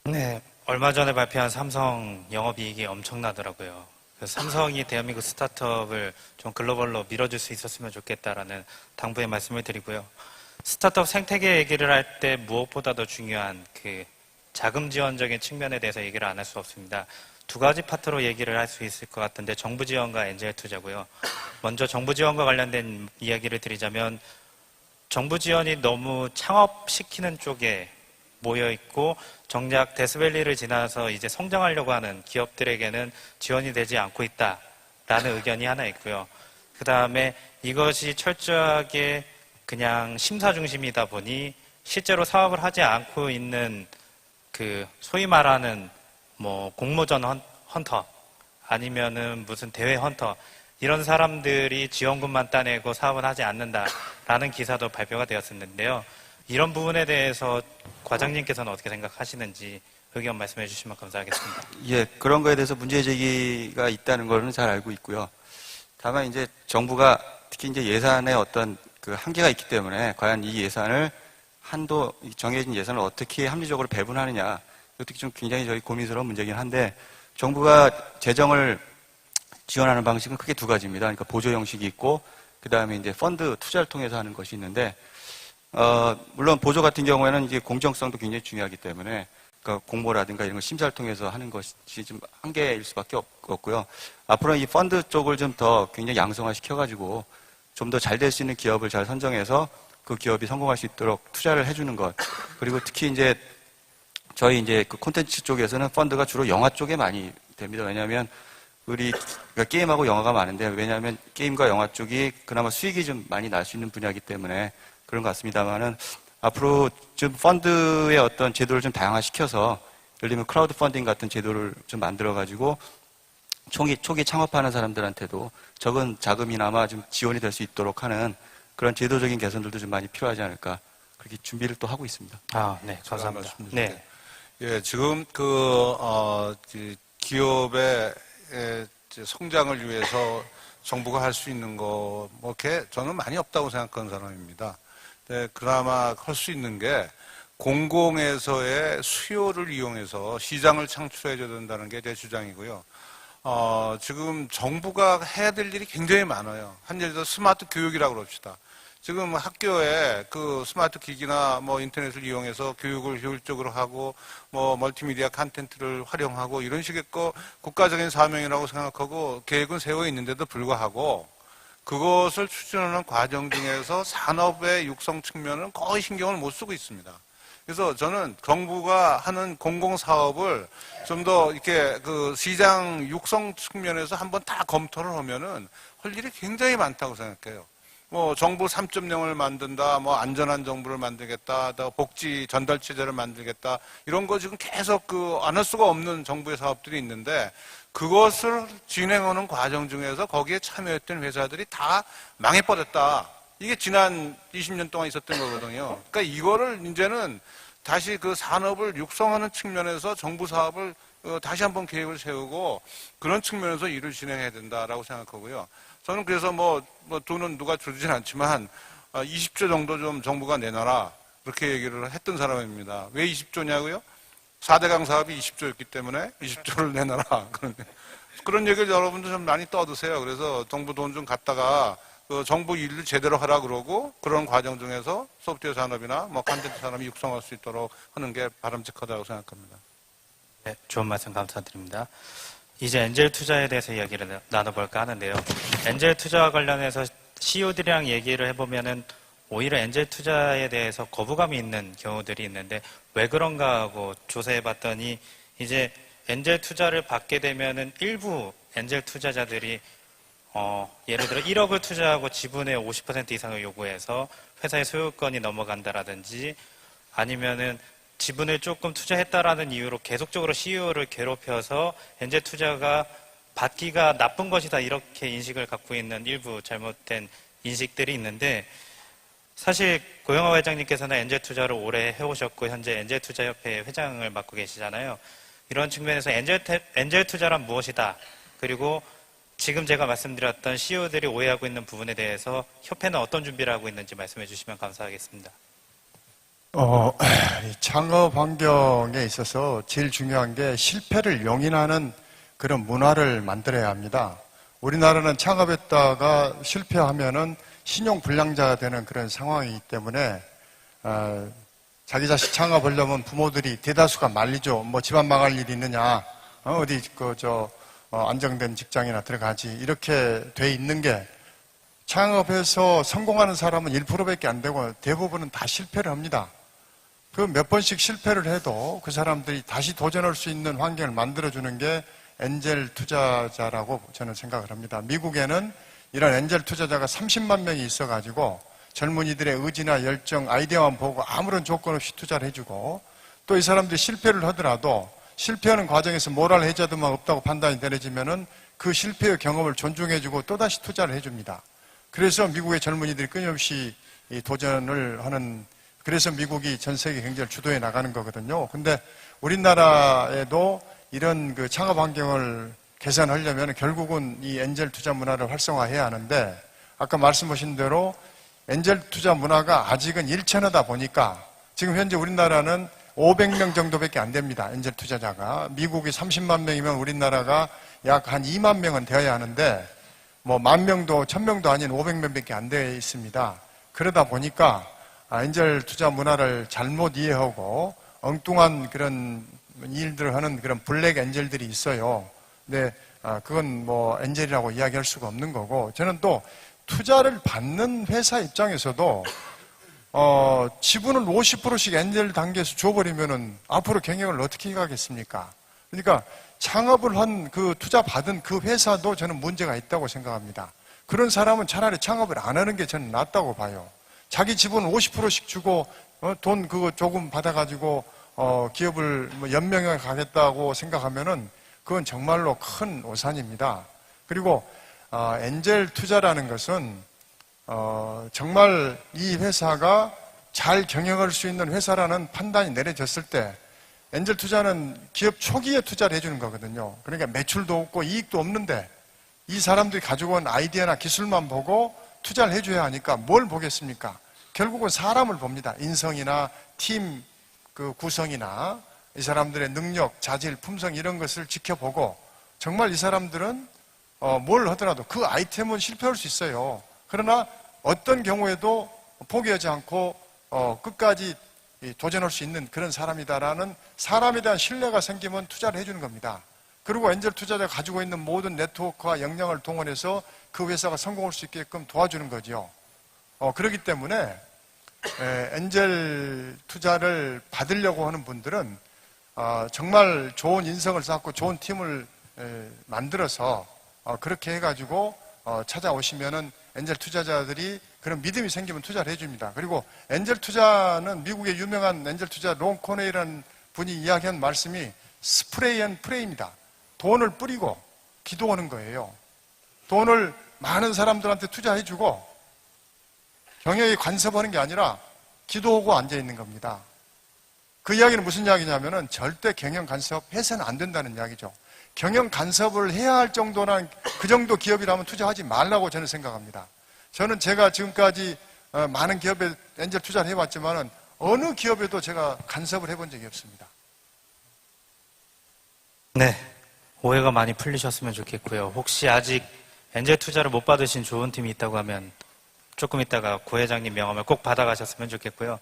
네, 얼마 전에 발표한 삼성 영업이익이 엄청나더라고요. 그래서 삼성이 대한민국 스타트업을 좀 글로벌로 밀어줄 수 있었으면 좋겠다라는 당부의 말씀을 드리고요. 스타트업 생태계 얘기를 할 때 무엇보다도 중요한 자금 지원적인 측면에 대해서 얘기를 안 할 수 없습니다. 두 가지 파트로 얘기를 할 수 있을 것 같은데 정부 지원과 엔젤 투자고요. 먼저 정부 지원과 관련된 이야기를 드리자면 정부 지원이 너무 창업시키는 쪽에 모여 있고 정작 데스밸리를 지나서 이제 성장하려고 하는 기업들에게는 지원이 되지 않고 있다라는 의견이 하나 있고요. 그 다음에 이것이 철저하게 그냥 심사 중심이다 보니 실제로 사업을 하지 않고 있는 소위 말하는 뭐 공모전 헌터 아니면은 무슨 대회 헌터 이런 사람들이 지원금만 따내고 사업을 하지 않는다라는 기사도 발표가 되었었는데요. 이런 부분에 대해서 과장님께서는 어떻게 생각하시는지 의견 말씀해 주시면 감사하겠습니다. 예, 그런 거에 대해서 문제 제기가 있다는 거는 잘 알고 있고요. 다만 이제 정부가 특히 이제 예산에 어떤 한계가 있기 때문에 과연 이 예산을 정해진 예산을 어떻게 합리적으로 배분하느냐 이것도 좀 굉장히 저희 고민스러운 문제긴 한데 정부가 재정을 지원하는 방식은 크게 두 가지입니다. 그러니까 보조 형식이 있고 그 다음에 이제 펀드 투자를 통해서 하는 것이 있는데 물론 보조 같은 경우에는 이제 공정성도 굉장히 중요하기 때문에 그러니까 공모라든가 이런 거 심사를 통해서 하는 것이 좀 한계일 수밖에 없고요. 앞으로 이 펀드 쪽을 좀 더 굉장히 양성화 시켜가지고 좀 더 잘 될 수 있는 기업을 잘 선정해서 그 기업이 성공할 수 있도록 투자를 해주는 것. 그리고 특히 이제 저희 이제 콘텐츠 쪽에서는 펀드가 주로 영화 쪽에 많이 됩니다. 왜냐하면 그러니까 게임하고 영화가 많은데, 왜냐하면 게임과 영화 쪽이 그나마 수익이 좀 많이 날 수 있는 분야이기 때문에 그런 것 같습니다만은, 앞으로 좀 펀드의 어떤 제도를 좀 다양화시켜서, 예를 들면 크라우드 펀딩 같은 제도를 좀 만들어가지고 초기 창업하는 사람들한테도 적은 자금이나마 좀 지원이 될 수 있도록 하는 그런 제도적인 개선들도 좀 많이 필요하지 않을까, 그렇게 준비를 또 하고 있습니다. 네, 제가 감사합니다. 말씀드릴게요. 네. 예, 지금 기업의 이제 성장을 위해서 정부가 할 수 있는 거, 뭐, 저는 많이 없다고 생각하는 사람입니다. 그나마 할 수 있는 게 공공에서의 수요를 이용해서 시장을 창출해줘야 된다는 게 제 주장이고요. 지금 정부가 해야 될 일이 굉장히 많아요. 한 예를 들어 스마트 교육이라고 그럽시다. 지금 학교에 그 스마트 기기나 뭐 인터넷을 이용해서 교육을 효율적으로 하고 뭐 멀티미디어 콘텐츠를 활용하고 이런 식의 거 국가적인 사명이라고 생각하고 계획은 세워 있는데도 불구하고 그것을 추진하는 과정 중에서 산업의 육성 측면은 거의 신경을 못 쓰고 있습니다. 그래서 저는 정부가 하는 공공사업을 좀 더 이렇게 그 시장 육성 측면에서 한번 다 검토를 하면은 할 일이 굉장히 많다고 생각해요. 뭐 정부 3.0을 만든다, 뭐 안전한 정부를 만들겠다, 또 복지 전달 체제를 만들겠다, 이런 거 지금 계속 안 할 수가 없는 정부의 사업들이 있는데 그것을 진행하는 과정 중에서 거기에 참여했던 회사들이 다 망해버렸다. 이게 지난 20년 동안 있었던 거거든요. 그러니까 이거를 이제는 다시 그 산업을 육성하는 측면에서 정부 사업을 다시 한번 계획을 세우고 그런 측면에서 일을 진행해야 된다라고 생각하고요. 저는 그래서 뭐 돈은 누가 주진 않지만 20조 정도 좀 정부가 내놔라 그렇게 얘기를 했던 사람입니다. 왜 20조냐고요? 4대강 사업이 20조였기 때문에 20조를 내놔라. 그런 얘기를 여러분들 좀 많이 떠드세요. 그래서 정부 돈 좀 갖다가 정부 일을 제대로 하라 그러고 그런 과정 중에서 소프트웨어 산업이나 뭐 콘텐츠 산업이 육성할 수 있도록 하는 게 바람직하다고 생각합니다. 네, 좋은 말씀 감사드립니다. 이제 엔젤 투자에 대해서 이야기를 나눠볼까 하는데요. 엔젤 투자와 관련해서 CEO들이랑 얘기를 해보면은 오히려 엔젤 투자에 대해서 거부감이 있는 경우들이 있는데 왜 그런가 하고 조사해봤더니 이제 엔젤 투자를 받게 되면은 일부 엔젤 투자자들이 예를 들어 1억을 투자하고 지분의 50% 이상을 요구해서 회사의 소유권이 넘어간다라든지 아니면은 지분을 조금 투자했다라는 이유로 계속적으로 CEO를 괴롭혀서 엔젤 투자가 받기가 나쁜 것이다 이렇게 인식을 갖고 있는 일부 잘못된 인식들이 있는데 사실 고영하 회장님께서는 엔젤 투자를 오래 해오셨고 현재 엔젤 투자협회 회장을 맡고 계시잖아요. 이런 측면에서 엔젤 투자란 무엇이다. 그리고 지금 제가 말씀드렸던 CEO들이 오해하고 있는 부분에 대해서 협회는 어떤 준비를 하고 있는지 말씀해 주시면 감사하겠습니다. 이 창업 환경에 있어서 제일 중요한 게 실패를 용인하는 그런 문화를 만들어야 합니다. 우리나라는 창업했다가 실패하면은 신용불량자가 되는 그런 상황이기 때문에 자기 자식 창업하려면 부모들이 대다수가 말리죠. 뭐 집안 망할 일이 있느냐, 어디 안정된 직장이나 들어가지 이렇게 돼 있는 게 창업해서 성공하는 사람은 1%밖에 안 되고 대부분은 다 실패를 합니다. 그 몇 번씩 실패를 해도 그 사람들이 다시 도전할 수 있는 환경을 만들어주는 게 엔젤 투자자라고 저는 생각을 합니다. 미국에는 이런 엔젤 투자자가 30만 명이 있어가지고 젊은이들의 의지나 열정, 아이디어만 보고 아무런 조건 없이 투자를 해주고 또 이 사람들이 실패를 하더라도 실패하는 과정에서 모랄 해저드만 없다고 판단이 내려지면은 그 실패의 경험을 존중해주고 또다시 투자를 해줍니다. 그래서 미국의 젊은이들이 끊임없이 도전을 하는, 그래서 미국이 전 세계 경제를 주도해 나가는 거거든요. 근데 우리나라에도 이런 그 창업 환경을 개선하려면 결국은 이 엔젤 투자 문화를 활성화해야 하는데 아까 말씀하신 대로 엔젤 투자 문화가 아직은 일천하다 보니까 지금 현재 우리나라는 500명 정도밖에 안 됩니다. 엔젤 투자자가. 미국이 30만 명이면 우리나라가 약 한 2만 명은 되어야 하는데 뭐 10,000명도 1,000명도 아닌 500명밖에 안 되어 있습니다. 그러다 보니까 엔젤 투자 문화를 잘못 이해하고 엉뚱한 그런 일들을 하는 그런 블랙 엔젤들이 있어요. 근데 그건 뭐 엔젤이라고 이야기할 수가 없는 거고 저는 또 투자를 받는 회사 입장에서도 지분을 50%씩 엔젤 단계에서 줘버리면은 앞으로 경영을 어떻게 가겠습니까? 그러니까 창업을 한 그 투자 받은 그 회사도 저는 문제가 있다고 생각합니다. 그런 사람은 차라리 창업을 안 하는 게 저는 낫다고 봐요. 자기 지분 50%씩 주고 돈 그거 조금 받아가지고 기업을 뭐 연명해 가겠다고 생각하면은 그건 정말로 큰 오산입니다. 그리고 엔젤 투자라는 것은 정말 이 회사가 잘 경영할 수 있는 회사라는 판단이 내려졌을 때 엔젤 투자는 기업 초기에 투자를 해주는 거거든요. 그러니까 매출도 없고 이익도 없는데 이 사람들이 가지고 온 아이디어나 기술만 보고 투자를 해줘야 하니까 뭘 보겠습니까? 결국은 사람을 봅니다. 인성이나 팀 그 구성이나 이 사람들의 능력, 자질, 품성 이런 것을 지켜보고 정말 이 사람들은 뭘 하더라도 그 아이템은 실패할 수 있어요. 그러나 어떤 경우에도 포기하지 않고 끝까지 도전할 수 있는 그런 사람이다라는 사람에 대한 신뢰가 생기면 투자를 해주는 겁니다. 그리고 엔젤 투자자가 가지고 있는 모든 네트워크와 역량을 동원해서 그 회사가 성공할 수 있게끔 도와주는 거죠. 그렇기 때문에 엔젤 투자를 받으려고 하는 분들은 정말 좋은 인성을 쌓고 좋은 팀을 만들어서 그렇게 해가지고 찾아오시면은 엔젤 투자자들이 그런 믿음이 생기면 투자를 해줍니다. 그리고 엔젤 투자는 미국의 유명한 엔젤 투자 론 코네이라는 분이 이야기한 말씀이 스프레이 앤 프레이입니다. 돈을 뿌리고 기도하는 거예요. 돈을 많은 사람들한테 투자해주고 경영에 간섭하는 게 아니라 기도하고 앉아있는 겁니다. 그 이야기는 무슨 이야기냐면은 절대 경영 간섭해서는 안 된다는 이야기죠. 경영 간섭을 해야 할 정도나 그 정도 기업이라면 투자하지 말라고 저는 생각합니다. 저는 제가 지금까지 많은 기업에 엔젤 투자를 해봤지만은 어느 기업에도 제가 간섭을 해본 적이 없습니다. 네, 오해가 많이 풀리셨으면 좋겠고요. 혹시 아직 엔젤 투자를 못 받으신 좋은 팀이 있다고 하면 조금 있다가 구 회장님 명함을 꼭 받아가셨으면 좋겠고요.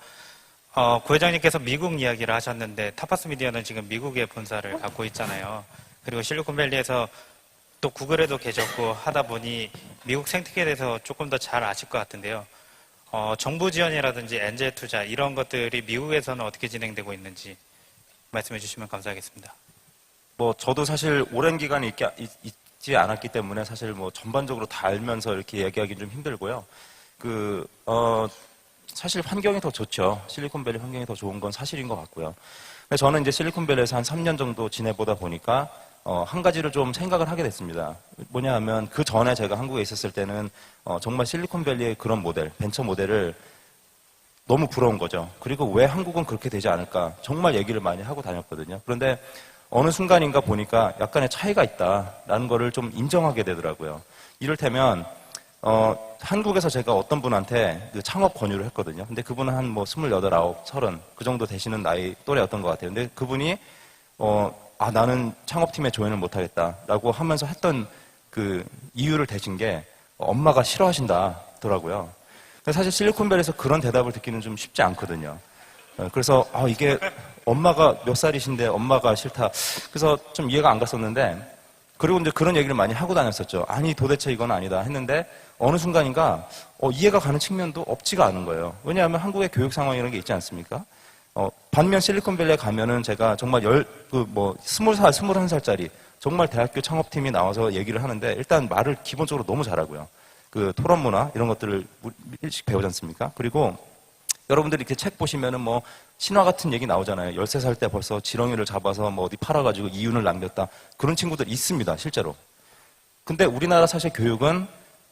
구 회장님께서 미국 이야기를 하셨는데 타파스 미디어는 지금 미국에 본사를 갖고 있잖아요. 그리고 실리콘밸리에서 또 구글에도 계셨고 하다 보니 미국 생태계에 대해서 조금 더 잘 아실 것 같은데요. 정부 지원이라든지 엔젤 투자 이런 것들이 미국에서는 어떻게 진행되고 있는지 말씀해 주시면 감사하겠습니다. 뭐 저도 사실 오랜 기간 있지 않았기 때문에 사실 뭐 전반적으로 다 알면서 이렇게 얘기하기는 좀 힘들고요. 사실 환경이 더 좋죠. 실리콘밸리 환경이 더 좋은 건 사실인 것 같고요. 근데 저는 이제 실리콘밸리에서 한 3년 정도 지내보다 보니까 한 가지를 좀 생각을 하게 됐습니다. 뭐냐 하면 그 전에 제가 한국에 있었을 때는 정말 실리콘밸리의 그런 모델, 벤처 모델을 너무 부러운 거죠. 그리고 왜 한국은 그렇게 되지 않을까 정말 얘기를 많이 하고 다녔거든요. 그런데 어느 순간인가 보니까 약간의 차이가 있다라는 거를 좀 인정하게 되더라고요. 이를테면 한국에서 제가 어떤 분한테 그 창업 권유를 했거든요. 근데 그분은 한 뭐 28, 9, 30 그 정도 되시는 나이 또래였던 것 같아요. 근데 그분이 나는 창업팀에 조인을 못하겠다라고 하면서 했던 그 이유를 대신 게 엄마가 싫어하신다더라고요. 근데 사실 실리콘밸리에서 그런 대답을 듣기는 좀 쉽지 않거든요. 그래서 이게 엄마가 몇 살이신데 엄마가 싫다. 그래서 좀 이해가 안 갔었는데 그리고 이제 그런 얘기를 많이 하고 다녔었죠. 아니 도대체 이건 아니다 했는데 어느 순간인가 이해가 가는 측면도 없지가 않은 거예요. 왜냐하면 한국의 교육 상황 이런 게 있지 않습니까? 반면 실리콘밸리에 가면은 제가 정말 20살, 21살짜리 정말 대학교 창업팀이 나와서 얘기를 하는데 일단 말을 기본적으로 너무 잘하고요. 그 토론 문화 이런 것들을 일찍 배우지 않습니까? 그리고 여러분들이 이렇게 책 보시면은 뭐 신화 같은 얘기 나오잖아요. 13살 때 벌써 지렁이를 잡아서 뭐 어디 팔아가지고 이윤을 남겼다. 그런 친구들 있습니다, 실제로. 근데 우리나라 사실 교육은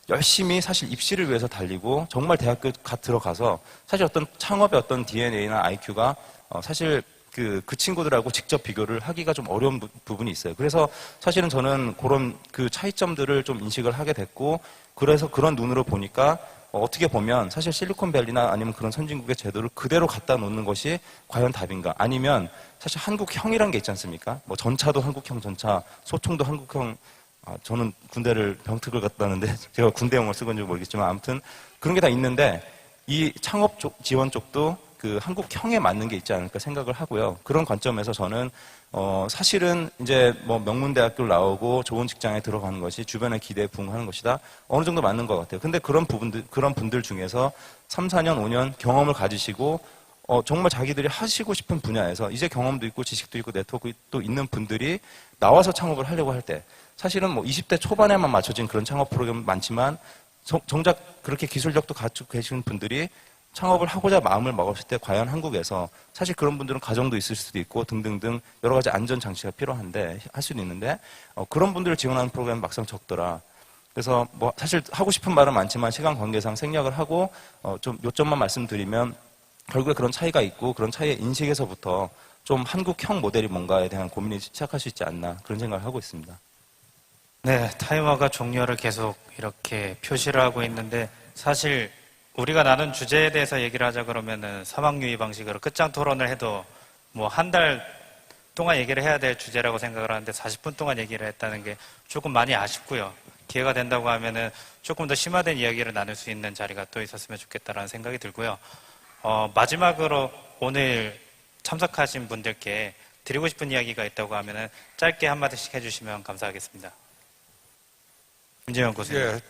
열심히 사실 입시를 위해서 달리고 정말 대학교 들어가서 사실 어떤 창업의 어떤 DNA나 IQ가 사실 그 친구들하고 직접 비교를 하기가 좀 어려운 부분이 있어요. 그래서 사실은 저는 그런 그 차이점들을 좀 인식을 하게 됐고 그래서 그런 눈으로 보니까 어떻게 보면 사실 실리콘밸리나 아니면 그런 선진국의 제도를 그대로 갖다 놓는 것이 과연 답인가? 아니면 사실 한국형이란 게 있지 않습니까? 뭐 전차도 한국형 전차, 소총도 한국형. 저는 군대를 병특을 갔다는데 제가 군대용어를 쓰고 있는지 모르겠지만 아무튼 그런 게 다 있는데 이 창업 쪽, 지원 쪽도 그 한국형에 맞는 게 있지 않을까 생각을 하고요. 그런 관점에서 저는 사실은 이제 뭐 명문대학교를 나오고 좋은 직장에 들어가는 것이 주변의 기대에 부응하는 것이다. 어느 정도 맞는 것 같아요. 근데 그런 분들 중에서 3, 4년, 5년 경험을 가지시고 정말 자기들이 하시고 싶은 분야에서 이제 경험도 있고 지식도 있고 네트워크도 있는 분들이 나와서 창업을 하려고 할 때 사실은 뭐 20대 초반에만 맞춰진 그런 창업 프로그램 많지만 정작 그렇게 기술력도 갖추고 계신 분들이 창업을 하고자 마음을 먹었을 때 과연 한국에서 사실 그런 분들은 가정도 있을 수도 있고 등등등 여러 가지 안전 장치가 필요한데 할 수는 있는데 그런 분들을 지원하는 프로그램 막상 적더라. 그래서 뭐 사실 하고 싶은 말은 많지만 시간 관계상 생략을 하고 좀 요점만 말씀드리면 결국에 그런 차이가 있고 그런 차이의 인식에서부터 좀 한국형 모델이 뭔가에 대한 고민이 시작할 수 있지 않나 그런 생각을 하고 있습니다. 네, 타이머가 종료를 계속 이렇게 표시를 하고 있는데 사실 우리가 나눈 주제에 대해서 얘기를 하자 그러면은 사망유의 방식으로 끝장 토론을 해도 뭐 한 달 동안 얘기를 해야 될 주제라고 생각을 하는데 40분 동안 얘기를 했다는 게 조금 많이 아쉽고요. 기회가 된다고 하면은 조금 더 심화된 이야기를 나눌 수 있는 자리가 또 있었으면 좋겠다라는 생각이 들고요. 마지막으로 오늘 참석하신 분들께 드리고 싶은 이야기가 있다고 하면은 짧게 한마디씩 해주시면 감사하겠습니다. 김재현 교수님. 예,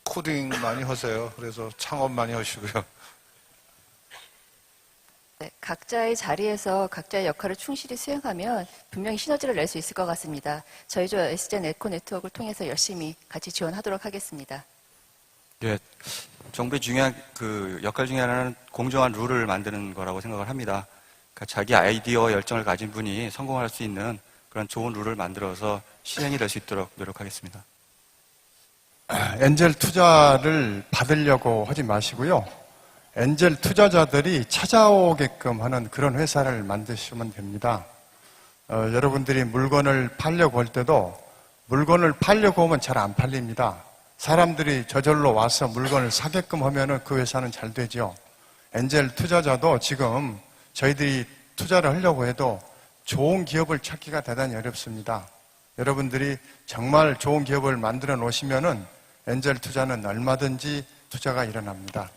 코딩 많이 하세요. 그래서 창업 많이 하시고요. 네, 각자의 자리에서 각자의 역할을 충실히 수행하면 분명히 시너지를 낼 수 있을 것 같습니다. 저희 조 S젠 에코 네트워크를 통해서 열심히 같이 지원하도록 하겠습니다. 예, 정부의 중요한 역할 중에 하나는 공정한 룰을 만드는 거라고 생각을 합니다. 그러니까 자기 아이디어 열정을 가진 분이 성공할 수 있는 그런 좋은 룰을 만들어서 실행이 될 수 있도록 노력하겠습니다. 엔젤 투자를 받으려고 하지 마시고요. 엔젤 투자자들이 찾아오게끔 하는 그런 회사를 만드시면 됩니다. 여러분들이 물건을 팔려고 할 때도 물건을 팔려고 하면 잘 안 팔립니다. 사람들이 저절로 와서 물건을 사게끔 하면은 그 회사는 잘 되죠. 엔젤 투자자도 지금 저희들이 투자를 하려고 해도 좋은 기업을 찾기가 대단히 어렵습니다. 여러분들이 정말 좋은 기업을 만들어 놓으시면은 엔젤 투자는 얼마든지 투자가 일어납니다.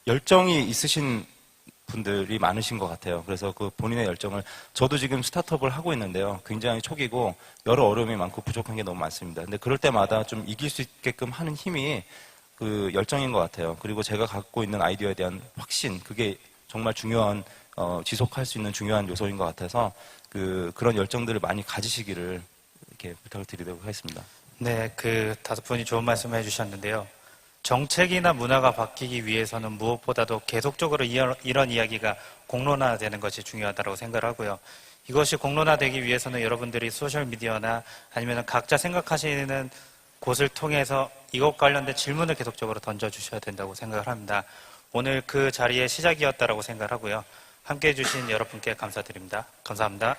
열정이 있으신 분들이 많으신 것 같아요. 그래서 그 본인의 열정을 저도 지금 스타트업을 하고 있는데요. 굉장히 초기고 여러 어려움이 많고 부족한 게 너무 많습니다. 근데 그럴 때마다 좀 이길 수 있게끔 하는 힘이 그 열정인 것 같아요. 그리고 제가 갖고 있는 아이디어에 대한 확신, 그게 정말 중요한 지속할 수 있는 중요한 요소인 것 같아서 그런 열정들을 많이 가지시기를 이렇게 부탁을 드리도록 하겠습니다. 네, 그 다섯 분이 좋은 말씀을 해주셨는데요. 정책이나 문화가 바뀌기 위해서는 무엇보다도 계속적으로 이런 이야기가 공론화되는 것이 중요하다고 생각을 하고요. 이것이 공론화되기 위해서는 여러분들이 소셜미디어나 아니면 각자 생각하시는 곳을 통해서 이것 관련된 질문을 계속적으로 던져주셔야 된다고 생각을 합니다. 오늘 그 자리의 시작이었다고 생각을 하고요. 함께해 주신 여러분께 감사드립니다. 감사합니다.